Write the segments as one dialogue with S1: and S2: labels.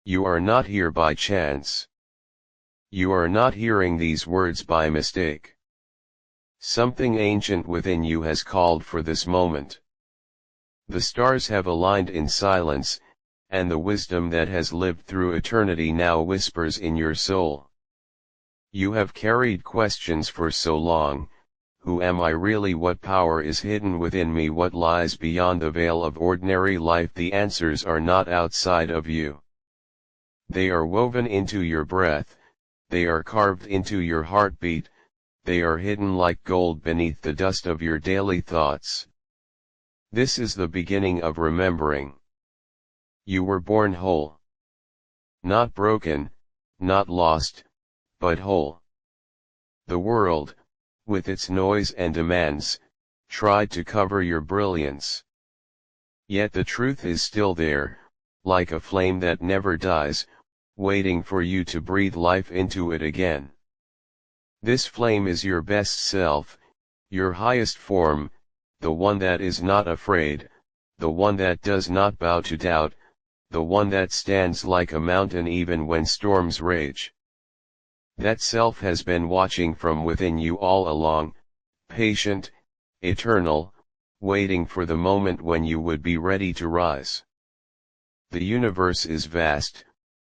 S1: You are not here by chance. You are not hearing these words by mistake. Something ancient within you has called for this moment. The stars have aligned in silence, and the wisdom that has lived through eternity now whispers in your soul. You have carried questions for so long. Who am I really? What power is hidden within me? What lies beyond the veil of ordinary life? The answers are not outside of you. They are woven into your breath, they are carved into your heartbeat, they are hidden like gold beneath the dust of your daily thoughts. This is the beginning of remembering. You were born whole. Not broken, not lost, but whole. The world, with its noise and demands, tried to cover your brilliance. Yet the truth is still there, like a flame that never dies, waiting for you to breathe life into it again. This flame is your best self, your highest form, the one that is not afraid, the one that does not bow to doubt, the one that stands like a mountain even when storms rage. That self has been watching from within you all along, patient, eternal, waiting for the moment when you would be ready to rise. The universe is vast,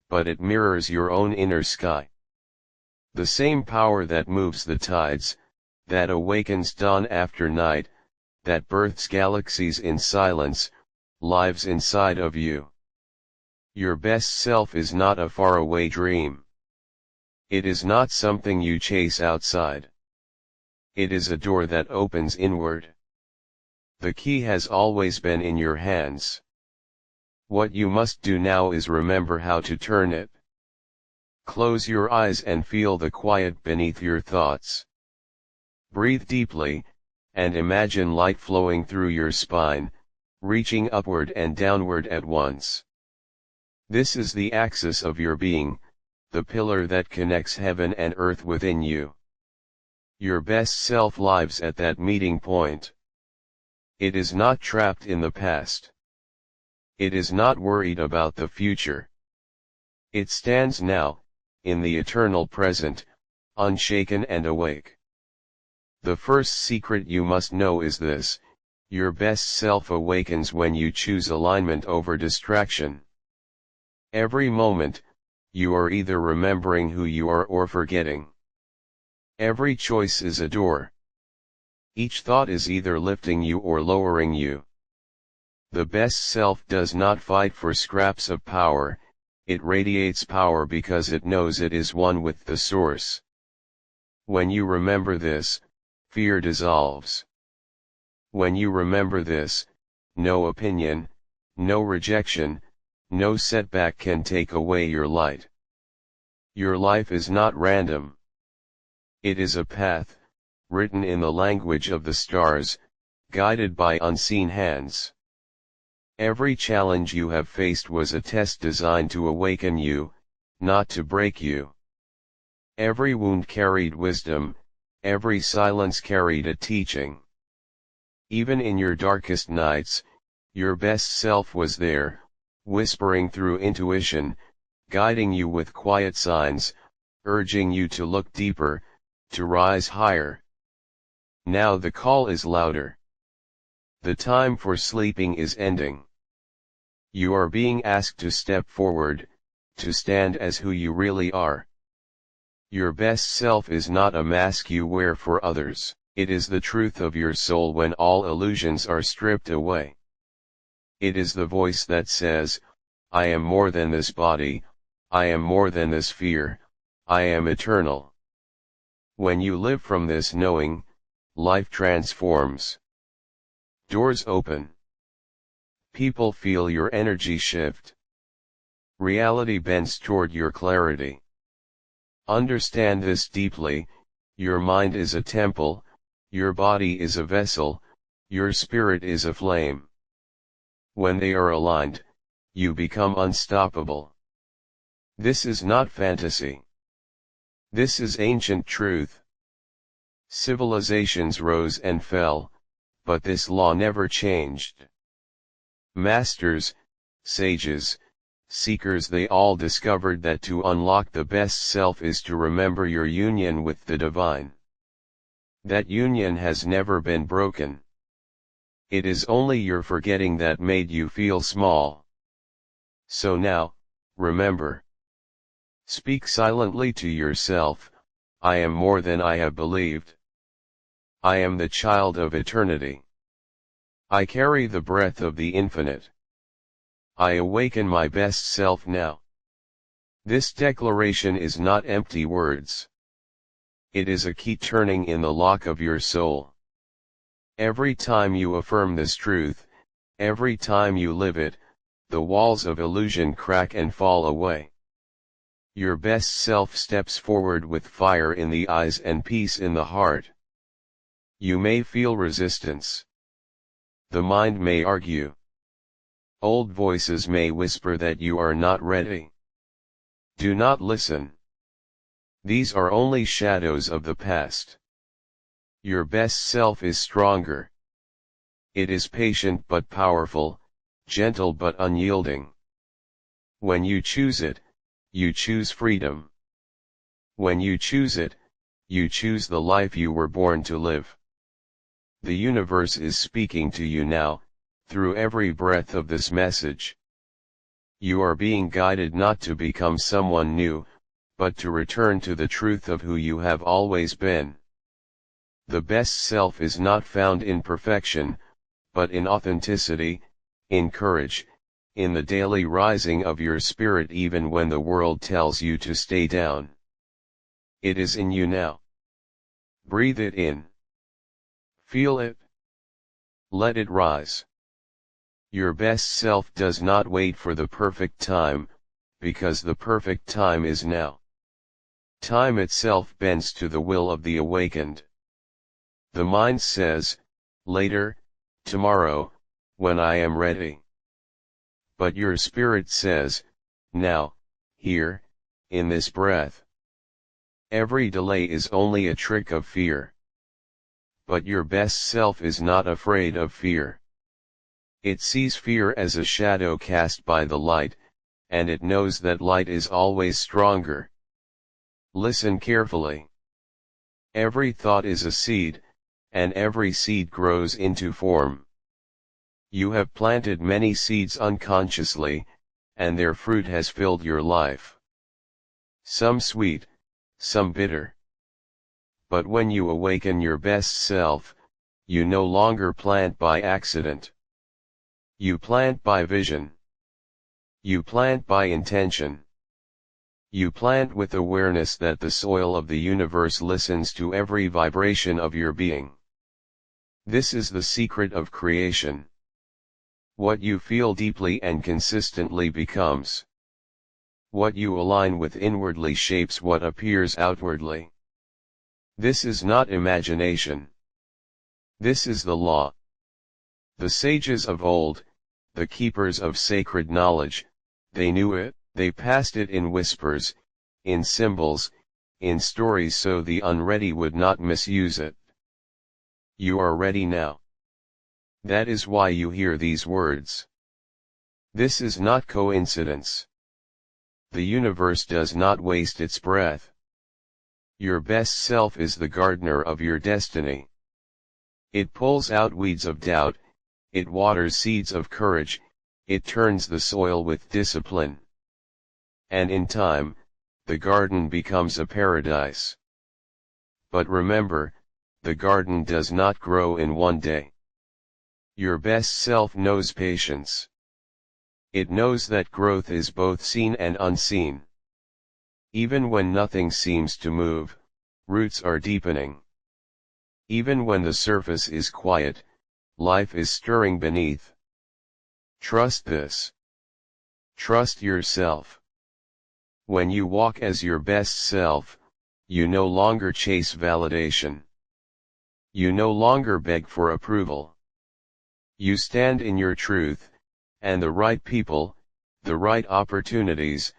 S1: but it mirrors your own inner sky. The same power that moves the tides, that awakens dawn after night, that births galaxies in silence, lives inside of you. Your best self is not a faraway dream. It is not something you chase outside. It is a door that opens inward. The key has always been in your hands. What you must do now is remember how to turn it. Close your eyes and feel the quiet beneath your thoughts. Breathe deeply, and imagine light flowing through your spine, reaching upward and downward at once. This is the axis of your being, the pillar that connects heaven and earth within you. Your best self lives at that meeting point. It is not trapped in the past. It is not worried about the future. It stands now, in the eternal present, unshaken and awake. The first secret you must know is this: your best self awakens when you choose alignment over distraction. Every moment, you are either remembering who you are or forgetting. Every choice is a door. Each thought is either lifting you or lowering you. The best self does not fight for scraps of power, it radiates power because it knows it is one with the source. When you remember this, fear dissolves. When you remember this, no opinion, no rejection, no setback can take away your light. Your life is not random. It is a path, written in the language of the stars, guided by unseen hands. Every challenge you have faced was a test designed to awaken you, not to break you. Every wound carried wisdom, every silence carried a teaching. Even in your darkest nights, your best self was there, whispering through intuition, guiding you with quiet signs, urging you to look deeper, to rise higher. Now the call is louder. The time for sleeping is ending. You are being asked to step forward, to stand as who you really are. Your best self is not a mask you wear for others, it is the truth of your soul when all illusions are stripped away. It is the voice that says, I am more than this body, I am more than this fear, I am eternal. When you live from this knowing, life transforms. Doors open. People feel your energy shift. Reality bends toward your clarity. Understand this deeply: your mind is a temple, your body is a vessel, your spirit is a flame. When they are aligned, you become unstoppable. This is not fantasy. This is ancient truth. Civilizations rose and fell, but this law never changed. Masters, sages, seekers, they all discovered that to unlock the best self is to remember your union with the divine. That union has never been broken. It is only your forgetting that made you feel small. So now, remember. Speak silently to yourself, I am more than I have believed. I am the child of eternity. I carry the breath of the infinite. I awaken my best self now. This declaration is not empty words. It is a key turning in the lock of your soul. Every time you affirm this truth, every time you live it, the walls of illusion crack and fall away. Your best self steps forward with fire in the eyes and peace in the heart. You may feel resistance. The mind may argue. Old voices may whisper that you are not ready. Do not listen. These are only shadows of the past. Your best self is stronger. It is patient but powerful, gentle but unyielding. When you choose it, you choose freedom. When you choose it, you choose the life you were born to live. The universe is speaking to you now, through every breath of this message. You are being guided not to become someone new, but to return to the truth of who you have always been. The best self is not found in perfection, but in authenticity, in courage, in the daily rising of your spirit even when the world tells you to stay down. It is in you now. Breathe it in. Feel it. Let it rise. Your best self does not wait for the perfect time, because the perfect time is now. Time itself bends to the will of the awakened. The mind says, later, tomorrow, when I am ready. But your spirit says, now, here, in this breath. Every delay is only a trick of fear. But your best self is not afraid of fear. It sees fear as a shadow cast by the light, and it knows that light is always stronger. Listen carefully. Every thought is a seed, and every seed grows into form. You have planted many seeds unconsciously, and their fruit has filled your life. Some sweet, some bitter. But when you awaken your best self, you no longer plant by accident. You plant by vision. You plant by intention. You plant with awareness that the soil of the universe listens to every vibration of your being. This is the secret of creation. What you feel deeply and consistently becomes. What you align with inwardly shapes what appears outwardly. This is not imagination. This is the law. The sages of old, the keepers of sacred knowledge, they knew it, they passed it in whispers, in symbols, in stories so the unready would not misuse it. You are ready now. That is why you hear these words. This is not coincidence. The universe does not waste its breath. Your best self is the gardener of your destiny. It pulls out weeds of doubt, it waters seeds of courage, it turns the soil with discipline. And in time, the garden becomes a paradise. But remember, the garden does not grow in one day. Your best self knows patience. It knows that growth is both seen and unseen. Even when nothing seems to move, roots are deepening. Even when the surface is quiet, life is stirring beneath. Trust this. Trust yourself. When you walk as your best self, you no longer chase validation. You no longer beg for approval. You stand in your truth, and the right people, the right opportunities,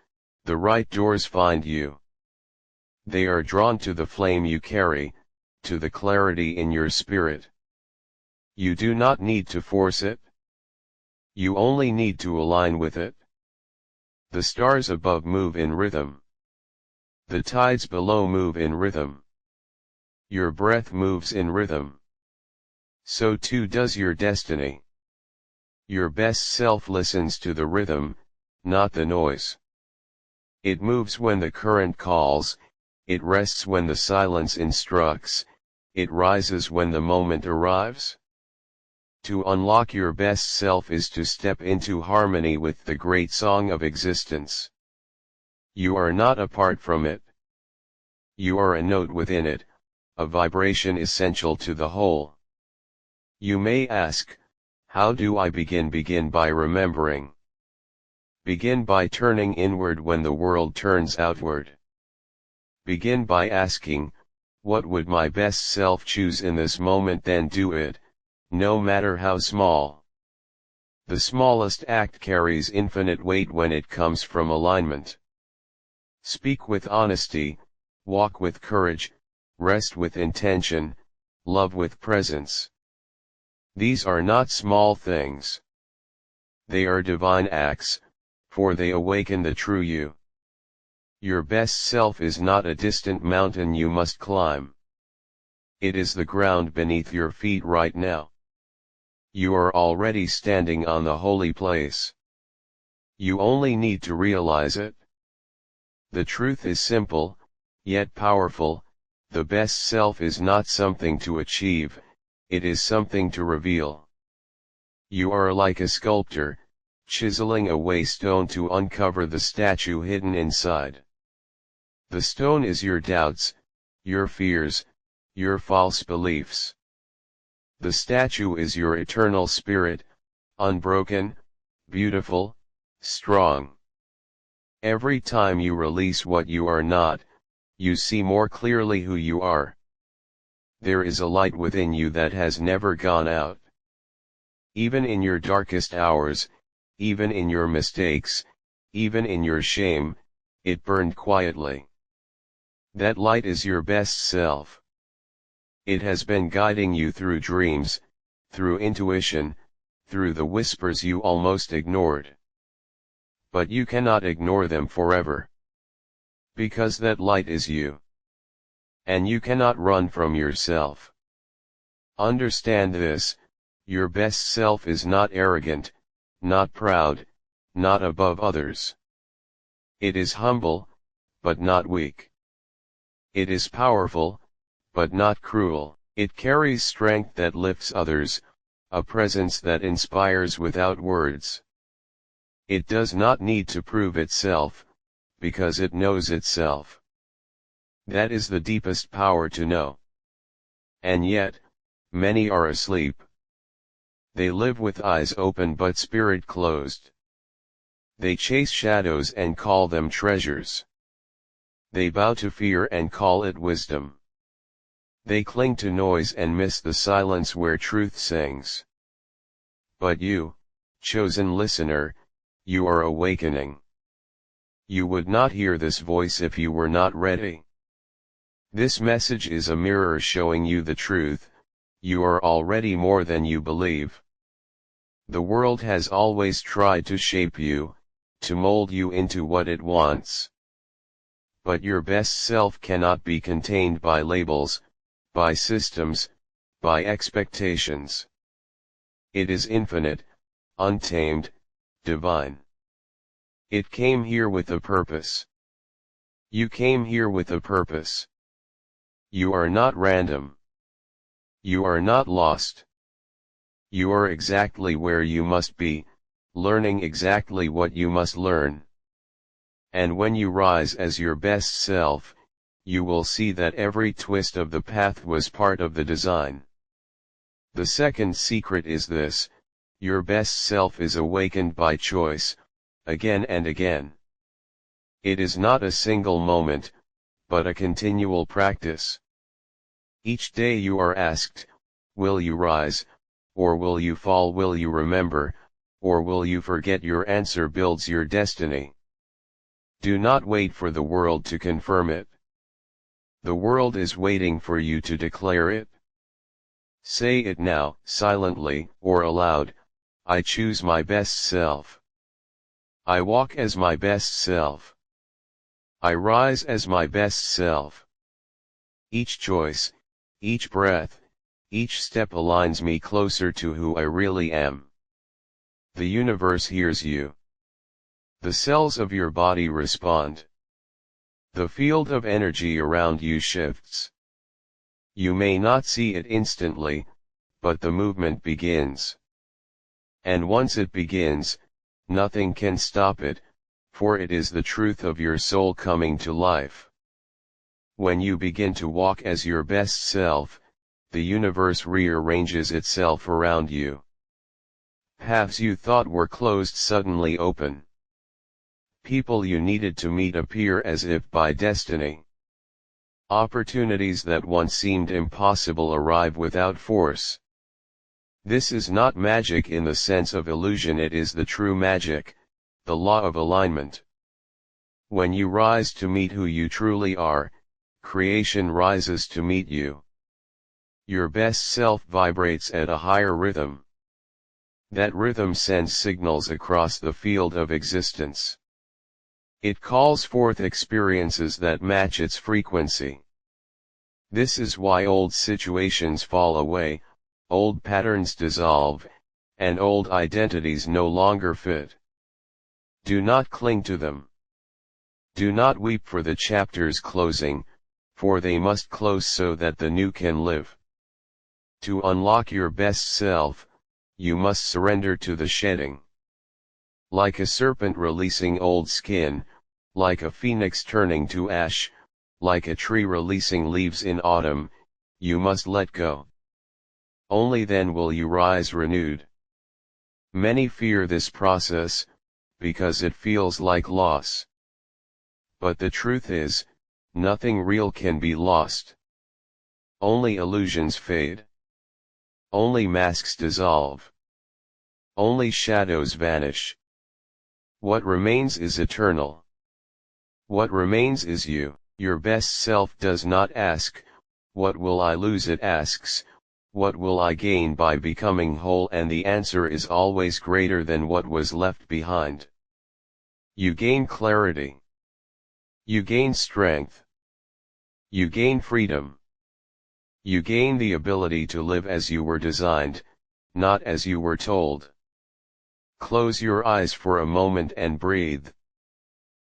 S1: the right doors find you. They are drawn to the flame you carry, to the clarity in your spirit. You do not need to force it. You only need to align with it. The stars above move in rhythm. The tides below move in rhythm. Your breath moves in rhythm. So too does your destiny. Your best self listens to the rhythm, not the noise. It moves when the current calls, it rests when the silence instructs, it rises when the moment arrives. To unlock your best self is to step into harmony with the great song of existence. You are not apart from it. You are a note within it, a vibration essential to the whole. You may ask, how do I begin? Begin by remembering. Begin by turning inward when the world turns outward. Begin by asking, what would my best self choose in this moment? Then do it, no matter how small. The smallest act carries infinite weight when it comes from alignment. Speak with honesty, walk with courage, rest with intention, love with presence. These are not small things. They are divine acts, for they awaken the true you. Your best self is not a distant mountain you must climb. It is the ground beneath your feet right now. You are already standing on the holy place. You only need to realize it. The truth is simple, yet powerful. The best self is not something to achieve, it is something to reveal. You are like a sculptor, chiseling away stone to uncover the statue hidden inside. The stone is your doubts, your fears, your false beliefs. The statue is your eternal spirit, unbroken, beautiful, strong. Every time you release what you are not, you see more clearly who you are. There is a light within you that has never gone out. Even in your darkest hours, even in your mistakes, even in your shame, it burned quietly. That light is your best self. It has been guiding you through dreams, through intuition, through the whispers you almost ignored. But you cannot ignore them forever. Because that light is you. And you cannot run from yourself. Understand this, your best self is not arrogant, not proud, not above others. It is humble, but not weak. It is powerful, but not cruel. It carries strength that lifts others, a presence that inspires without words. It does not need to prove itself, because it knows itself. That is the deepest power to know. And yet, many are asleep. They live with eyes open but spirit closed. They chase shadows and call them treasures. They bow to fear and call it wisdom. They cling to noise and miss the silence where truth sings. But you, chosen listener, you are awakening. You would not hear this voice if you were not ready. This message is a mirror showing you the truth, you are already more than you believe. The world has always tried to shape you, to mold you into what it wants. But your best self cannot be contained by labels, by systems, by expectations. It is infinite, untamed, divine. It came here with a purpose. You came here with a purpose. You are not random. You are not lost. You are exactly where you must be, learning exactly what you must learn. And when you rise as your best self, you will see that every twist of the path was part of the design. The second secret is this: your best self is awakened by choice, again and again. It is not a single moment, but a continual practice. Each day you are asked, will you rise, or will you fall? Will you remember, or will you forget? Your answer builds your destiny. Do not wait for the world to confirm it. The world is waiting for you to declare it. Say it now, silently or aloud: I choose my best self. I walk as my best self. I rise as my best self. Each choice, each breath, each step aligns me closer to who I really am. The universe hears you. The cells of your body respond. The field of energy around you shifts. You may not see it instantly, but the movement begins. And once it begins, nothing can stop it, for it is the truth of your soul coming to life. When you begin to walk as your best self, the universe rearranges itself around you. Paths you thought were closed suddenly open. People you needed to meet appear as if by destiny. Opportunities that once seemed impossible arrive without force. This is not magic in the sense of illusion, it is the true magic, the law of alignment. When you rise to meet who you truly are, creation rises to meet you. Your best self vibrates at a higher rhythm. That rhythm sends signals across the field of existence. It calls forth experiences that match its frequency. This is why old situations fall away, old patterns dissolve, and old identities no longer fit. Do not cling to them. Do not weep for the chapters closing, for they must close so that the new can live. To unlock your best self, you must surrender to the shedding. Like a serpent releasing old skin, like a phoenix turning to ash, like a tree releasing leaves in autumn, you must let go. Only then will you rise renewed. Many fear this process, because it feels like loss. But the truth is, nothing real can be lost. Only illusions fade. Only masks dissolve. Only shadows vanish. What remains is eternal. What remains is you. Your best self does not ask, "What will I lose?" It asks, "What will I gain by becoming whole?" And the answer is always greater than what was left behind. You gain clarity. You gain strength. You gain freedom. You gain the ability to live as you were designed, not as you were told. Close your eyes for a moment and breathe.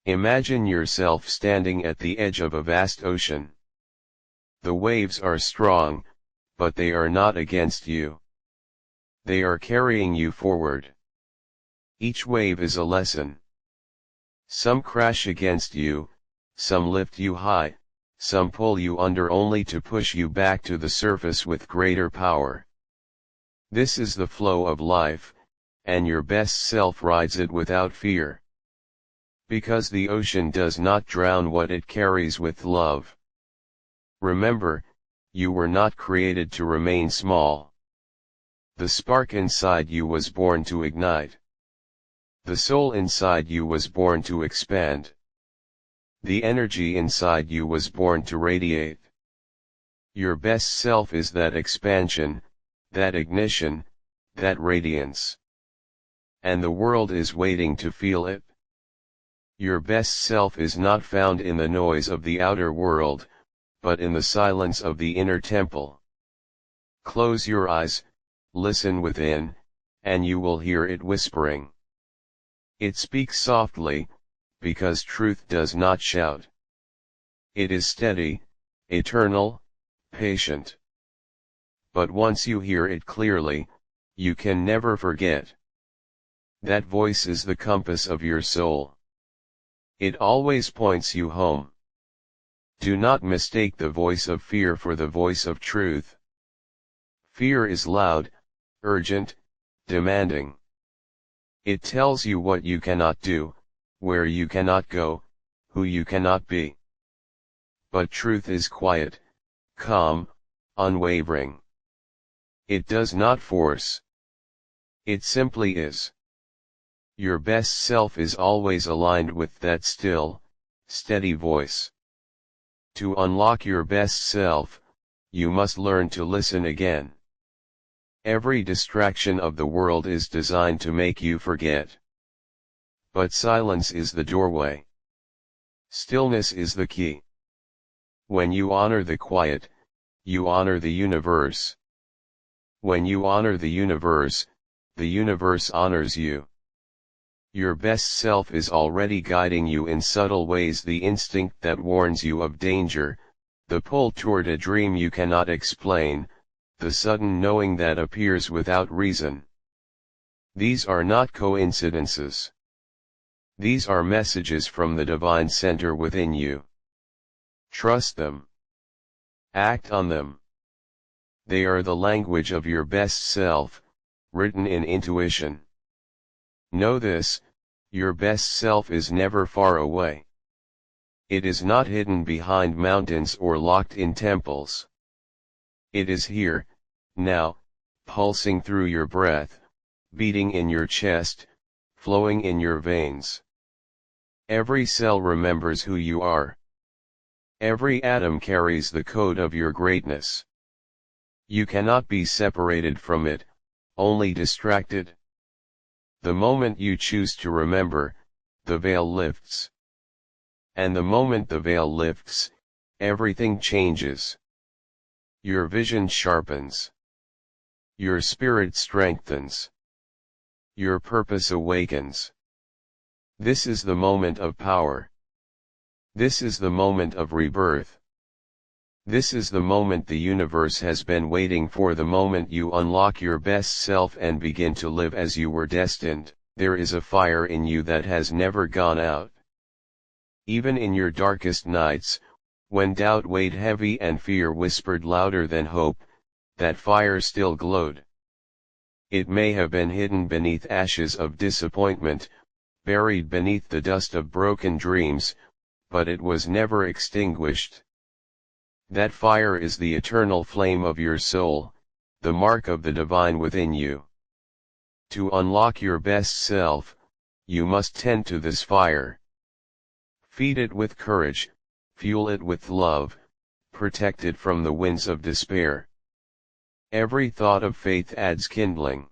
S1: Imagine yourself standing at the edge of a vast ocean. The waves are strong, but they are not against you. They are carrying you forward. Each wave is a lesson. Some crash against you, some lift you high, some pull you under only to push you back to the surface with greater power. This is the flow of life, and your best self rides it without fear. Because the ocean does not drown what it carries with love. Remember, you were not created to remain small. The spark inside you was born to ignite. The soul inside you was born to expand. The energy inside you was born to radiate. Your best self is that expansion, that ignition, that radiance. And the world is waiting to feel it. Your best self is not found in the noise of the outer world, but in the silence of the inner temple. Close your eyes, listen within, and you will hear it whispering. It speaks softly, because truth does not shout. It is steady, eternal, patient. But once you hear it clearly, you can never forget. That voice is the compass of your soul. It always points you home. Do not mistake the voice of fear for the voice of truth. Fear is loud, urgent, demanding. It tells you what you cannot do, where you cannot go, who you cannot be. But truth is quiet, calm, unwavering. It does not force. It simply is. Your best self is always aligned with that still, steady voice. To unlock your best self, you must learn to listen again. Every distraction of the world is designed to make you forget. But silence is the doorway. Stillness is the key. When you honor the quiet, you honor the universe. When you honor the universe honors you. Your best self is already guiding you in subtle ways, the instinct that warns you of danger, the pull toward a dream you cannot explain, the sudden knowing that appears without reason. These are not coincidences. These are messages from the divine center within you. Trust them. Act on them. They are the language of your best self, written in intuition. Know this, your best self is never far away. It is not hidden behind mountains or locked in temples. It is here, now, pulsing through your breath, beating in your chest, flowing in your veins. Every cell remembers who you are. Every atom carries the code of your greatness. You cannot be separated from it, only distracted. The moment you choose to remember, the veil lifts. And the moment the veil lifts, everything changes. Your vision sharpens. Your spirit strengthens. Your purpose awakens. This is the moment of power. This is the moment of rebirth. This is the moment the universe has been waiting for, the moment you unlock your best self and begin to live as you were destined. There is a fire in you that has never gone out. Even in your darkest nights, when doubt weighed heavy and fear whispered louder than hope, that fire still glowed. It may have been hidden beneath ashes of disappointment, buried beneath the dust of broken dreams, but it was never extinguished. That fire is the eternal flame of your soul, the mark of the divine within you. To unlock your best self, you must tend to this fire. Feed it with courage, fuel it with love, protect it from the winds of despair. Every thought of faith adds kindling.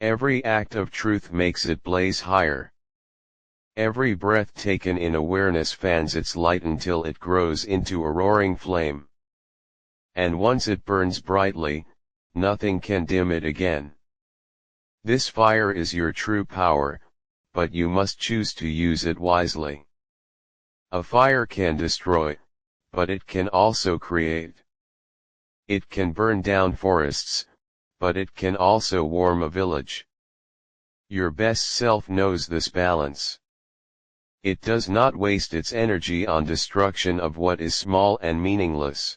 S1: Every act of truth makes it blaze higher. Every breath taken in awareness fans its light until it grows into a roaring flame. And once it burns brightly, nothing can dim it again. This fire is your true power, but you must choose to use it wisely. A fire can destroy, but it can also create. It can burn down forests, but it can also warm a village. Your best self knows this balance. It does not waste its energy on destruction of what is small and meaningless.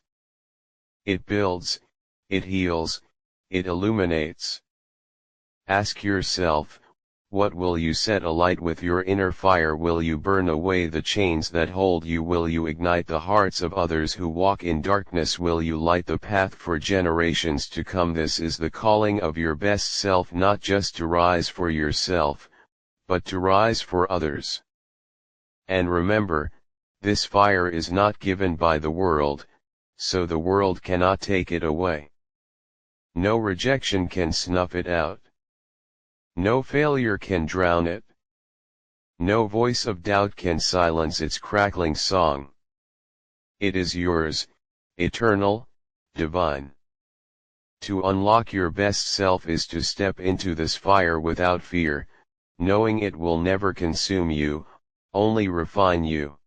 S1: It builds, it heals, it illuminates. Ask yourself, what will you set alight with your inner fire? Will you burn away the chains that hold you? Will you ignite the hearts of others who walk in darkness? Will you light the path for generations to come? This is the calling of your best self, not just to rise for yourself, but to rise for others. And remember, this fire is not given by the world, so the world cannot take it away. No rejection can snuff it out. No failure can drown it. No voice of doubt can silence its crackling song. It is yours, eternal, divine. To unlock your best self is to step into this fire without fear, knowing it will never consume you, only refine you.